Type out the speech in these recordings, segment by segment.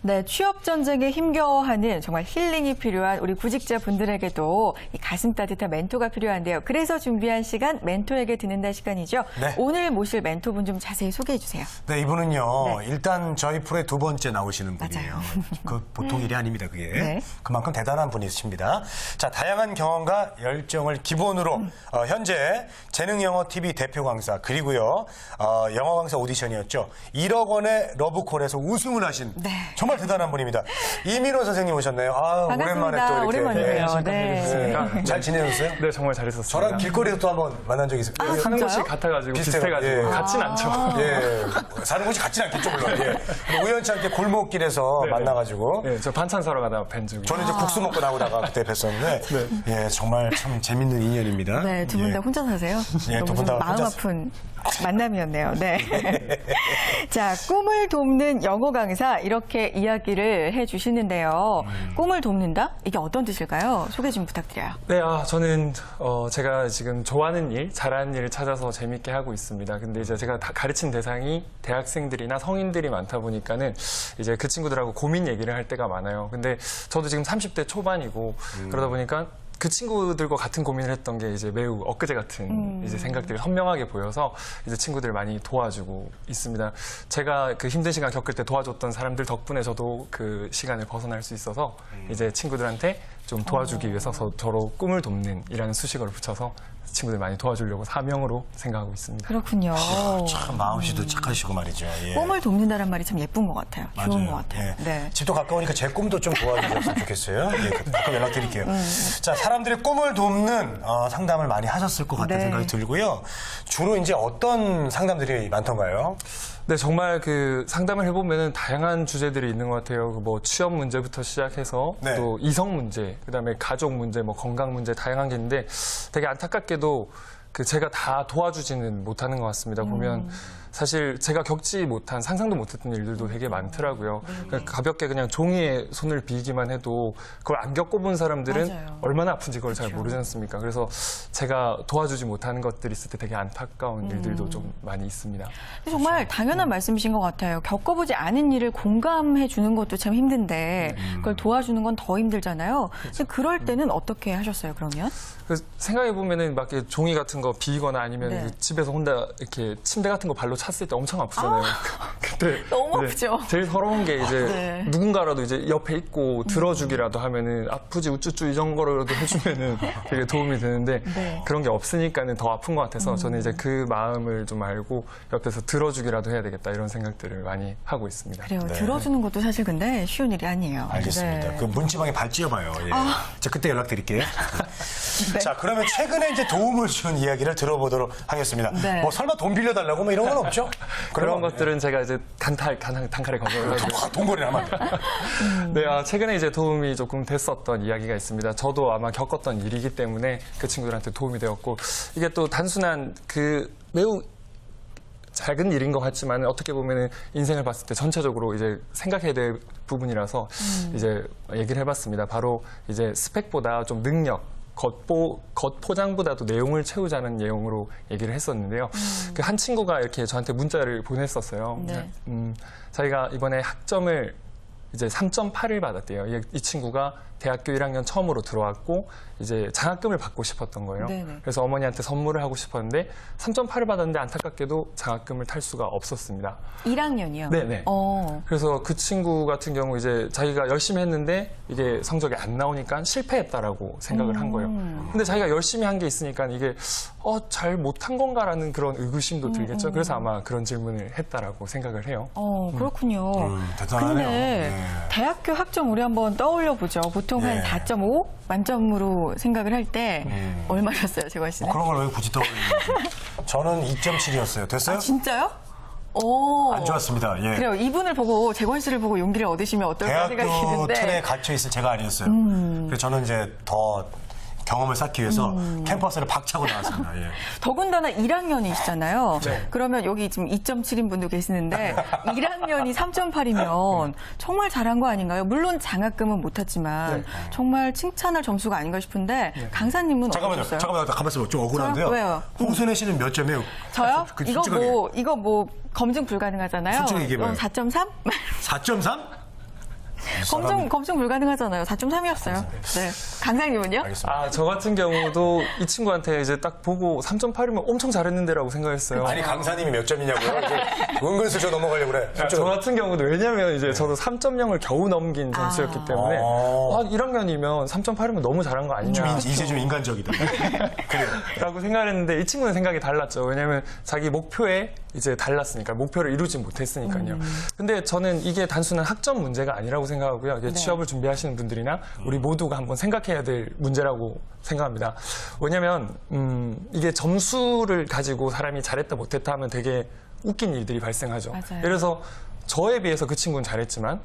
네, 취업 전쟁에 힘겨워하는 정말 힐링이 필요한 우리 구직자분들에게도 이 가슴 따뜻한 멘토가 필요한데요. 그래서 준비한 시간, 멘토에게 듣는다 시간이죠. 네. 오늘 모실 멘토분 좀 자세히 소개해 주세요. 네, 이분은요. 네. 일단 저희 프로에 두 번째 나오시는 분이에요. 맞아요. 그 보통 일이 아닙니다, 그게. 네. 그만큼 대단한 분이십니다. 자, 다양한 경험과 열정을 기본으로 현재 재능영어 TV 대표 강사 그리고요. 영어 강사 오디션이었죠. 1억 원의 러브콜에서 우승을 하신 네. 정말 대단한 분입니다. 이민호 선생님 오셨네요. 아, 반갑습니다. 오랜만에 또 이렇게. 오랜만이네요. 네. 잘 지내셨어요? 네, 정말 잘했었습니다. 저랑 길거리에서 또 한번 만난 적이 있어요. 아, 사는 진짜요? 곳이 같아가지고 비슷해가지고. 비슷해가지고 예. 같진 않죠. 예, 사는 곳이 같진 않겠죠, 물론. 예. 근데 우연치 않게 골목길에서 네, 만나가지고. 네, 저 반찬 사러 가다가 뵌 적이. 저는 이제 국수 먹고 나오다가 그때 뵀었는데, 예, 정말 참 재밌는 인연입니다. 네, 두 분 다 예. 혼자 사세요? 예, 너무 두분 좀 다 마음 혼자 아픈 만남이었네요. 네. 자, 꿈을 돕는 영어 강사 이렇게 이야기를 해주시는데요. 꿈을 돕는다? 이게 어떤 뜻일까요? 소개 좀 부탁드려요. 네, 저는 제가 지금 좋아하는 일, 잘하는 일을 찾아서 재밌게 하고 있습니다. 근데 이제 제가 다 가르친 대상이 대학생들이나 성인들이 많다 보니까는 이제 그 친구들하고 고민 얘기를 할 때가 많아요. 근데 저도 지금 30대 초반이고 그러다 보니까 그 친구들과 같은 고민을 했던 게 이제 매우 엊그제 같은 이제 생각들이 선명하게 보여서 이제 친구들 많이 도와주고 있습니다. 제가 그 힘든 시간 겪을 때 도와줬던 사람들 덕분에 저도 그 시간을 벗어날 수 있어서 이제 친구들한테 좀 도와주기 위해서 저로 꿈을 돕는 이라는 수식어를 붙여서 친구들 많이 도와주려고 사명으로 생각하고 있습니다. 그렇군요. 참 마음씨도 착하시고 말이죠. 예. 꿈을 돕는다란 말이 참 예쁜 것 같아요. 좋은 것 같아요. 예. 네. 집도 가까우니까 제 꿈도 좀 도와주셨으면 좋겠어요. 예, 가끔 연락드릴게요. 자, 사람들의 꿈을 돕는 상담을 많이 하셨을 것 같다는 네. 생각이 들고요. 주로 이제 어떤 상담들이 많던가요? 네, 정말 그 상담을 해보면은 다양한 주제들이 있는 것 같아요. 뭐 취업 문제부터 시작해서 네. 또 이성 문제, 그다음에 가족 문제, 뭐 건강 문제 다양한 게 있는데 되게 안타깝게도 그 제가 다 도와주지는 못하는 것 같습니다. 보면 사실 제가 겪지 못한 상상도 못했던 일들도 되게 많더라고요. 그러니까 가볍게 그냥 종이에 손을 비기만 해도 그걸 안 겪어본 사람들은 맞아요. 얼마나 아픈지 그걸 잘 모르지 않습니까? 그래서 제가 도와주지 못하는 것들이 있을 때 되게 안타까운 일들도 좀 많이 있습니다. 정말 당연한 말씀이신 것 같아요. 겪어보지 않은 일을 공감해 주는 것도 참 힘든데 그걸 도와주는 건 더 힘들잖아요. 근데 그럴 때는 어떻게 하셨어요, 그러면? 생각해 보면은 막 이렇게 종이 같은 거 비거나 아니면 네. 그 집에서 혼자 이렇게 침대 같은 거 발로 찼을 때 엄청 아프잖아요. 그때 너무 이제 아프죠. 제일 서러운 게 이제 네. 누군가라도 이제 옆에 있고 들어주기라도 하면은 아프지 우쭈쭈 이런 거라도 해주면은 되게 도움이 되는데 네. 그런 게 없으니까는 더 아픈 것 같아서 저는 이제 그 마음을 좀 알고 옆에서 들어주기라도 해야 되겠다 이런 생각들을 많이 하고 있습니다. 그래요. 네. 들어주는 것도 사실 근데 쉬운 일이 아니에요. 알겠습니다. 네. 그 문지방에 발 찧어봐요. 예. 자, 그때 연락드릴게요. 네. 자, 그러면 최근에 이제 도움을 준 이야기를 들어보도록 하겠습니다. 네. 뭐 설마 돈 빌려달라고 뭐 이런 건 없죠? 그런 것들은 제가 이제 단칼에 거절을 하고 돈벌이 하면 네, 최근에 이제 도움이 조금 됐었던 이야기가 있습니다. 저도 아마 겪었던 일이기 때문에 그 친구들한테 도움이 되었고 이게 또 단순한 그 매우 작은 일인 것 같지만 어떻게 보면은 인생을 봤을 때 전체적으로 이제 생각해야 될 부분이라서 이제 얘기를 해봤습니다. 바로 이제 스펙보다 좀 능력, 겉포장보다도 내용을 채우자는 내용으로 얘기를 했었는데요. 그 한 친구가 이렇게 저한테 문자를 보냈었어요. 네. 자기가 이번에 학점을 이제 3.8을 받았대요. 이 친구가 대학교 1학년 처음으로 들어왔고 이제 장학금을 받고 싶었던 거예요. 네네. 그래서 어머니한테 선물을 하고 싶었는데 3.8을 받았는데 안타깝게도 장학금을 탈 수가 없었습니다. 1학년이요? 네네. 그래서 그 친구 같은 경우 이제 자기가 열심히 했는데 이게 성적이 안 나오니까 실패했다라고 생각을 한 거예요. 근데 자기가 열심히 한 게 있으니까 이게 잘 못한 건가라는 그런 의구심도 들겠죠. 그래서 아마 그런 질문을 했다라고 생각을 해요. 그렇군요. 대단하네요. 근데 네. 대학교 학점 우리 한번 떠올려 보죠. 보통 네. 한 4.5 만점으로 생각을 할 때 얼마였어요, 재관 씨는? 그런 걸 왜 굳이 떠올리는지. 저는 2.7이었어요. 됐어요? 진짜요? 오. 안 좋았습니다. 예. 그래요. 이분을 보고 재관 씨를 보고 용기를 얻으시면 어떨까 생각이 대학교 드는데. 틀에 갇혀 있을 제가 아니었어요. 그래서 저는 이제 더 경험을 쌓기 위해서 캠퍼스를 박차고 나왔습니다. 예. 더군다나 1학년이시잖아요. 네. 그러면 여기 지금 2.7인 분도 계시는데 1학년이 3.8이면 정말 잘한 거 아닌가요? 물론 장학금은 못 탔지만 정말 칭찬할 점수가 아닌가 싶은데 강사님은 잠깐만요. 어떠셨어요? 잠깐만요. 가만히 있어. 좀 억울한데요. 저요? 왜요? 홍순혜 씨는 몇 점이에요? 저요? 솔직하게. 이거 뭐 검증 불가능하잖아요. 솔직히 얘기해봐요. 4.3? 4.3? 검증 불가능하잖아요. 4.3이었어요. 네. 강사님은요? 알겠습니다. 아, 저 같은 경우도 이 친구한테 이제 딱 보고 3.8이면 엄청 잘했는데라고 생각했어요. 아니 강사님이 몇 점이냐고요? 이제 은근슬쩍 넘어가려고 그래. 저 같은 경우도 왜냐면 이제 저도 3.0을 겨우 넘긴 점수였기 때문에 아. 1학년이면 3.8이면 너무 잘한 거 아니냐. 이제 좀 인간적이다. 그래요. 라고 생각을 했는데 이 친구는 생각이 달랐죠. 왜냐면 자기 목표에 이제 달랐으니까, 목표를 이루지 못했으니까요. 근데 저는 이게 단순한 학점 문제가 아니라고 생각하고요. 이게 취업을 준비하시는 분들이나 우리 모두가 한번 생각해야 될 문제라고 생각합니다. 왜냐면 이게 점수를 가지고 사람이 잘했다 못했다 하면 되게 웃긴 일들이 발생하죠. 맞아요. 예를 들어서 저에 비해서 그 친구는 잘했지만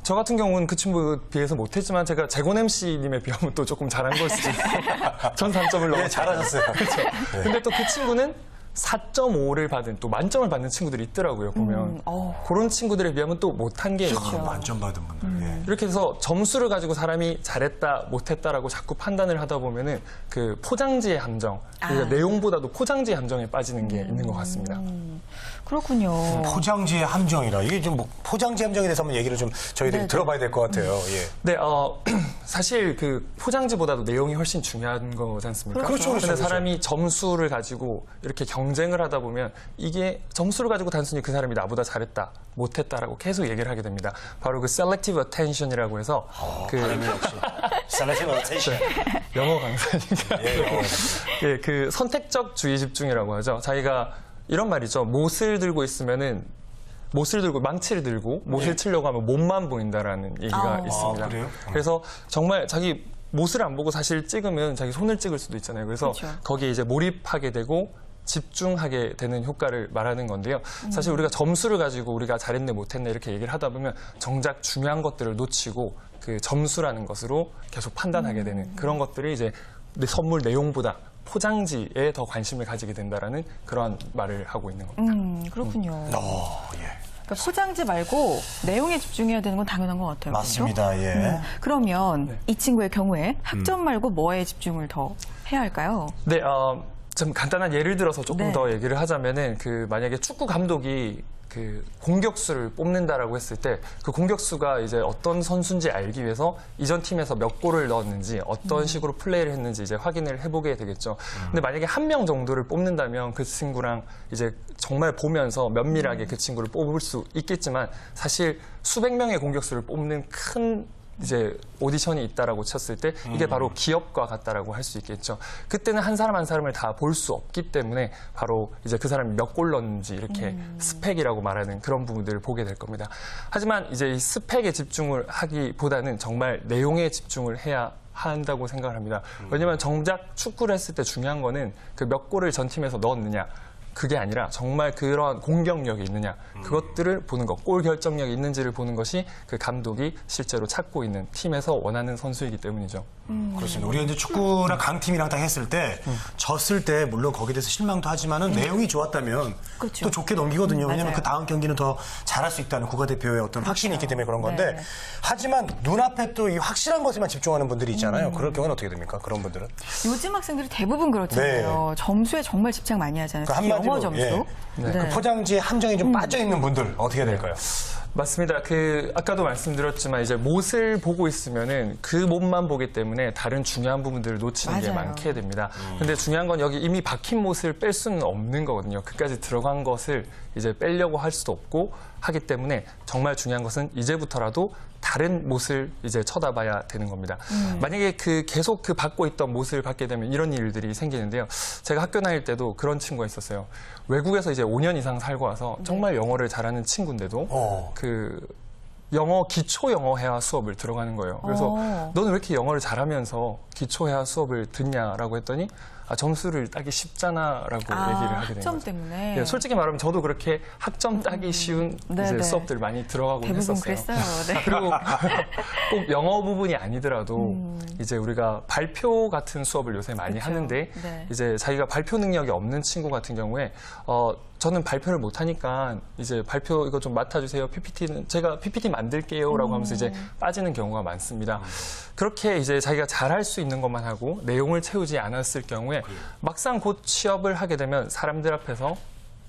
저 같은 경우는 그 친구에 비해서 못했지만 제가 재곤 MC님에 비하면 또 조금 잘한 걸 수도 있어요. 전 3점을 넘었어요. 네, 잘하셨어요. 그렇죠. 근데 또 그 친구는 4.5를 받은, 또 만점을 받는 친구들이 있더라고요, 보면. 그런 친구들에 비하면 또 못한 게 있죠. 만점 받은 분들. 예. 이렇게 해서 점수를 가지고 사람이 잘했다, 못했다라고 자꾸 판단을 하다 보면은 그 포장지의 함정, 그러니까 내용보다도 포장지의 함정에 빠지는 게 있는 것 같습니다. 그렇군요. 포장지의 함정이라 이게 좀 포장지 함정에 대해서 한번 얘기를 좀 저희들이 들어봐야 될 것 같아요. 예. 네, 사실 그 포장지보다도 내용이 훨씬 중요한 거지 않습니까? 그렇죠, 그렇죠, 근데 그렇죠. 사람이 점수를 가지고 이렇게 경쟁을 하다 보면 이게 점수를 가지고 단순히 그 사람이 나보다 잘했다, 못했다라고 계속 얘기를 하게 됩니다. 바로 그 selective attention이라고 해서 발음이 역시 셀렉티브 어텐션. 영어 강사니까. 예, 예, 그 선택적 주의 집중이라고 하죠. 자기가 이런 말이죠. 못을 들고 있으면은 못을 들고 망치를 들고 못을 치려고 하면 못만 보인다라는 얘기가 있습니다. 그래요? 그래서 정말 자기 못을 안 보고 사실 찍으면 자기 손을 찍을 수도 있잖아요. 그래서 그렇죠. 거기에 이제 몰입하게 되고 집중하게 되는 효과를 말하는 건데요. 사실 우리가 점수를 가지고 우리가 잘했네 못했네 이렇게 얘기를 하다 보면 정작 중요한 것들을 놓치고 그 점수라는 것으로 계속 판단하게 되는 그런 것들이 이제 내 선물 내용보다 포장지에 더 관심을 가지게 된다라는 그런 말을 하고 있는 겁니다. 그렇군요. 예. 그러니까 포장지 말고 내용에 집중해야 되는 건 당연한 것 같아요. 맞습니다. 예. 그러면 이 친구의 경우에 학점 말고 뭐에 집중을 더 해야 할까요? 네, 좀 간단한 예를 들어서 조금 네. 더 얘기를 하자면은 그 만약에 축구 감독이 그 공격수를 뽑는다라고 했을 때 그 공격수가 이제 어떤 선수인지 알기 위해서 이전 팀에서 몇 골을 넣었는지 어떤 식으로 플레이를 했는지 이제 확인을 해보게 되겠죠. 근데 만약에 한 명 정도를 뽑는다면 그 친구랑 이제 정말 보면서 면밀하게 그 친구를 뽑을 수 있겠지만 사실 수백 명의 공격수를 뽑는 큰 이제 오디션이 있다라고 쳤을 때 이게 바로 기업과 같다라고 할 수 있겠죠. 그때는 한 사람 한 사람을 다 볼 수 없기 때문에 바로 이제 그 사람이 몇 골 넣었는지 이렇게 스펙이라고 말하는 그런 부분들을 보게 될 겁니다. 하지만 이제 이 스펙에 집중을 하기보다는 정말 내용에 집중을 해야 한다고 생각을 합니다. 왜냐하면 정작 축구를 했을 때 중요한 거는 그 몇 골을 전 팀에서 넣었느냐 그게 아니라 정말 그런 공격력이 있느냐 그것들을 보는 것, 골 결정력이 있는지를 보는 것이 그 감독이 실제로 찾고 있는 팀에서 원하는 선수이기 때문이죠. 그렇습니다. 우리가 이제 축구랑 강팀이랑 딱 했을 때 졌을 때 물론 거기에 대해서 실망도 하지만은 내용이 좋았다면 그렇죠. 또 좋게 넘기거든요. 왜냐하면 맞아요. 그 다음 경기는 더 잘할 수 있다는 국가대표의 어떤 확신이 있기 때문에 그런 건데 네. 하지만 눈앞에 또 이 확실한 것에만 집중하는 분들이 있잖아요. 그럴 경우는 어떻게 됩니까? 그런 분들은? 요즘 학생들이 대부분 그렇잖아요. 점수에 정말 집착 많이 하잖아요. 그 특히 영어 점수. 예. 네. 그 포장지에 함정이 좀 빠져 있는 분들 어떻게 될까요? 맞습니다. 아까도 말씀드렸지만 이제 못을 보고 있으면은 그 못만 보기 때문에 다른 중요한 부분들을 놓치는 게 맞아요. 많게 됩니다. 근데 중요한 건 여기 이미 박힌 못을 뺄 수는 없는 거거든요. 그까지 들어간 것을 이제 빼려고 할 수도 없고 하기 때문에 정말 중요한 것은 이제부터라도 다른 못을 이제 쳐다봐야 되는 겁니다. 만약에 계속 받고 있던 못을 받게 되면 이런 일들이 생기는데요. 제가 학교 다닐 때도 그런 친구가 있었어요. 외국에서 이제 5년 이상 살고 와서 정말 영어를 잘하는 친구인데도 영어 기초 영어 회화 수업을 들어가는 거예요. 그래서 너는 왜 이렇게 영어를 잘하면서 기초 회화 수업을 듣냐라고 했더니 점수를 따기 쉽잖아라고 얘기를 하게 된 학점 거죠. 때문에. 네, 솔직히 말하면 저도 그렇게 학점 따기 쉬운 이제 네네. 수업들 많이 들어가고 대부분 했었어요. 그랬어요. 네. 그리고 꼭 영어 부분이 아니더라도 이제 우리가 발표 같은 수업을 요새 많이 그쵸. 하는데 네. 이제 자기가 발표 능력이 없는 친구 같은 경우에 저는 발표를 못 하니까 이제 발표 이거 좀 맡아주세요. PPT는 제가 PPT 만들게요라고 하면서 이제 빠지는 경우가 많습니다. 그렇게 이제 자기가 잘할 수 있는 것만 하고 내용을 채우지 않았을 경우에 막상 곧 취업을 하게 되면 사람들 앞에서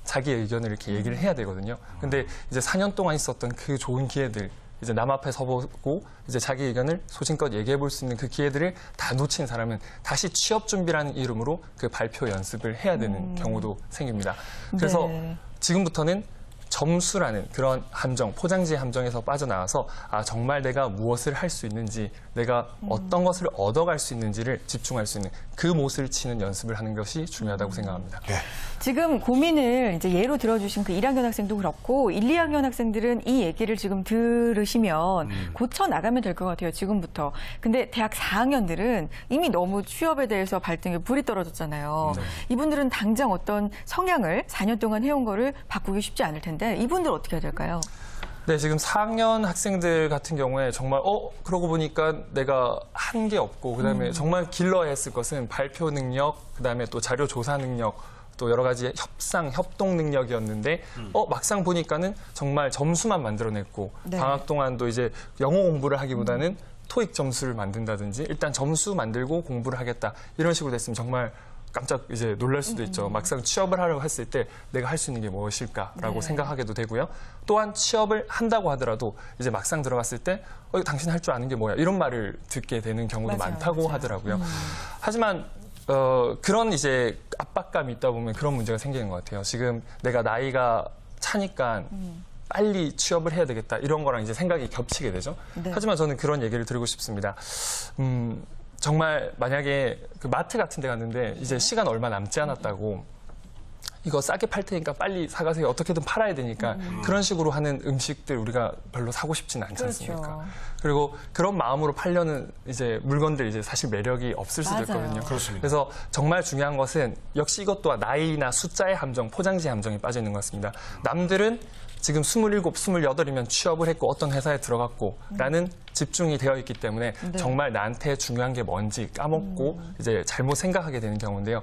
자기 의견을 이렇게 얘기를 해야 되거든요. 근데 이제 4년 동안 있었던 그 좋은 기회들 이제 남 앞에 서보고 이제 자기 의견을 소신껏 얘기해 볼 수 있는 그 기회들을 다 놓친 사람은 다시 취업 준비라는 이름으로 그 발표 연습을 해야 되는 경우도 생깁니다. 그래서 네. 지금부터는 점수라는 그런 함정, 포장지의 함정에서 빠져나와서 아, 정말 내가 무엇을 할 수 있는지, 내가 어떤 것을 얻어갈 수 있는지를 집중할 수 있는 그 못을 치는 연습을 하는 것이 중요하다고 생각합니다. 네. 지금 고민을 이제 예로 들어주신 그 1학년 학생도 그렇고 1, 2학년 학생들은 이 얘기를 지금 들으시면 고쳐 나가면 될 것 같아요. 지금부터. 근데 대학 4학년들은 이미 너무 취업에 대해서 발등에 불이 떨어졌잖아요. 이분들은 당장 어떤 성향을 4년 동안 해온 거를 바꾸기 쉽지 않을 텐데 이분들 어떻게 해야 될까요? 네, 지금 4학년 학생들 같은 경우에 정말 그러고 보니까 내가 한 게 없고 그다음에 정말 길러야 했을 것은 발표 능력, 그다음에 또 자료 조사 능력, 또 여러 가지 협상, 협동 능력이었는데 막상 보니까는 정말 점수만 만들어냈고 네. 방학 동안도 이제 영어 공부를 하기보다는 토익 점수를 만든다든지 일단 점수 만들고 공부를 하겠다 이런 식으로 됐으면 정말 깜짝 이제 놀랄 수도 있죠. 막상 취업을 하려고 했을 때 내가 할 수 있는 게 무엇일까라고 네. 생각하게도 되고요. 또한 취업을 한다고 하더라도 이제 막상 들어갔을 때 당신 할 줄 아는 게 뭐야 이런 말을 듣게 되는 경우도 맞아요, 많다고 맞아요. 하더라고요. 하지만 그런 이제 압박감이 있다 보면 그런 문제가 생기는 것 같아요. 지금 내가 나이가 차니까 빨리 취업을 해야 되겠다 이런 거랑 이제 생각이 겹치게 되죠. 네. 하지만 저는 그런 얘기를 드리고 싶습니다. 정말 만약에 그 마트 같은 데 갔는데 이제 시간 얼마 남지 않았다고 이거 싸게 팔 테니까 빨리 사가세요. 어떻게든 팔아야 되니까 그런 식으로 하는 음식들 우리가 별로 사고 싶지는 않지 않습니까? 그렇죠. 그리고 그런 마음으로 팔려는 이제 물건들 이제 사실 매력이 없을 수도 맞아요. 있거든요. 그렇습니다. 그래서 정말 중요한 것은 역시 이것 또한 나이나 숫자의 함정, 포장지 함정에 빠져 있는 것 같습니다. 남들은 지금 27, 28이면 취업을 했고 어떤 회사에 들어갔고 라는 집중이 되어 있기 때문에 네. 정말 나한테 중요한 게 뭔지 까먹고 이제 잘못 생각하게 되는 경우인데요.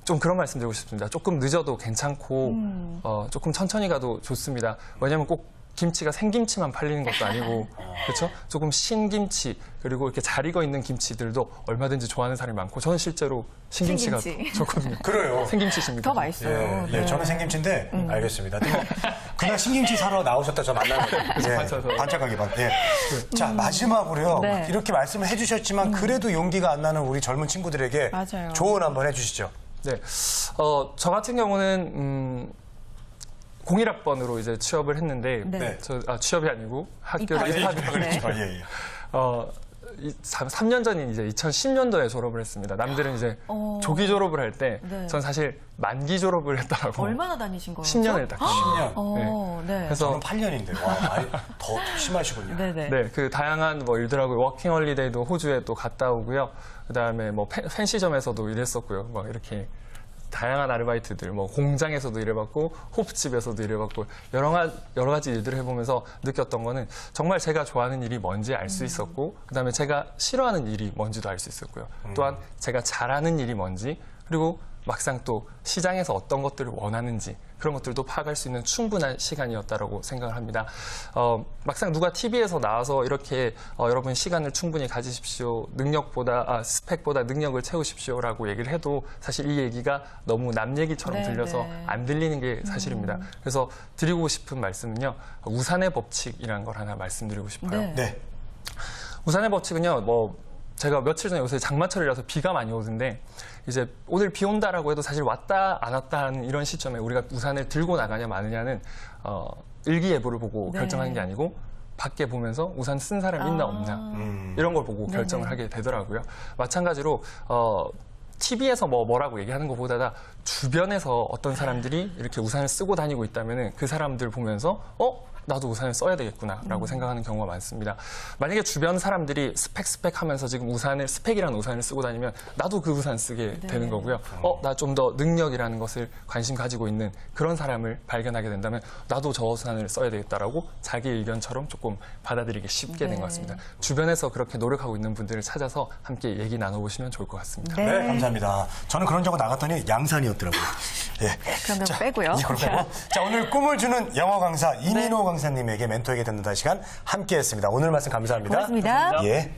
좀 그런 말씀 드리고 싶습니다. 조금 늦어도 괜찮고 조금 천천히 가도 좋습니다. 왜냐하면 꼭 김치가 생김치만 팔리는 것도 아니고 그렇죠? 조금 신김치 그리고 이렇게 잘 익어 있는 김치들도 얼마든지 좋아하는 사람이 많고 저는 실제로 신김치가 신김치. 좋거든요. 그래요. 생김치십니다. 더 맛있어요. 예, 저는 생김치인데 알겠습니다. 그냥 신김치 사러 나오셨다 저 만나면 맞아요. 반짝 가게 반. 예. 자 마지막으로요. 네. 이렇게 말씀을 해주셨지만 그래도 용기가 안 나는 우리 젊은 친구들에게 맞아요. 조언 한번 해주시죠. 네, 저 같은 경우는 01학번으로 이제 취업을 했는데 네. 취업이 아니고 학교를 입학. 입학을 네. 했죠. 예, 예. 3년 전인 이제 2010년도에 졸업을 했습니다. 남들은 이제 조기 졸업을 할 때 네. 전 사실 만기 졸업을 했다라고 얼마나 다니신 거예요? 10년을 딱 했습니다. 10년. 네. 그래서 저는 8년인데 와, 많이 더 심하시군요. 네네. 네, 그 다양한 뭐 일들하고 워킹홀리데이도 호주에 또 갔다 오고요. 그다음에 뭐 펜시점에서도 일했었고요. 막 이렇게 다양한 아르바이트들, 뭐 공장에서도 일해봤고 호프집에서도 일해봤고 여러 가지 일들을 해보면서 느꼈던 거는 정말 제가 좋아하는 일이 뭔지 알 수 있었고 그다음에 제가 싫어하는 일이 뭔지도 알 수 있었고요. 또한 제가 잘하는 일이 뭔지 그리고 막상 또 시장에서 어떤 것들을 원하는지 그런 것들도 파악할 수 있는 충분한 시간이었다고 생각을 합니다. 막상 누가 TV에서 나와서 이렇게 여러분 시간을 충분히 가지십시오. 스펙보다 능력을 채우십시오라고 얘기를 해도 사실 이 얘기가 너무 남 얘기처럼 네, 들려서 네. 안 들리는 게 사실입니다. 그래서 드리고 싶은 말씀은요. 우산의 법칙이라는 걸 하나 말씀드리고 싶어요. 네. 네. 우산의 법칙은요, 제가 며칠 전에 요새 장마철이라서 비가 많이 오던데, 이제 오늘 비 온다라고 해도 사실 왔다 안 왔다 하는 이런 시점에 우리가 우산을 들고 나가냐 마느냐는, 일기예보를 보고 네. 결정하는 게 아니고, 밖에 보면서 우산 쓴 사람 있나 없나, 이런 걸 보고 결정을 하게 되더라고요. 마찬가지로, TV에서 뭐라고 얘기하는 것보다 주변에서 어떤 사람들이 이렇게 우산을 쓰고 다니고 있다면 그 사람들 보면서, 나도 우산을 써야 되겠구나라고 생각하는 경우가 많습니다. 만약에 주변 사람들이 스펙 하면서 지금 스펙이라는 우산을 쓰고 다니면 나도 그 우산 쓰게 되는 거고요. 나 좀 더 능력이라는 것을 관심 가지고 있는 그런 사람을 발견하게 된다면 나도 저 우산을 써야 되겠다라고 자기 의견처럼 조금 받아들이기 쉽게 된 것 같습니다. 주변에서 그렇게 노력하고 있는 분들을 찾아서 함께 얘기 나눠보시면 좋을 것 같습니다. 네, 감사합니다. 저는 그런 적은 나갔더니 양산이었더라고요. 예. 그러면 빼고요. 이걸 빼고. 자, 오늘 꿈을 주는 영어 강사 이민호 강사님에게 멘토에게 듣는다 시간 함께했습니다. 오늘 말씀 감사합니다. 고맙습니다. 예.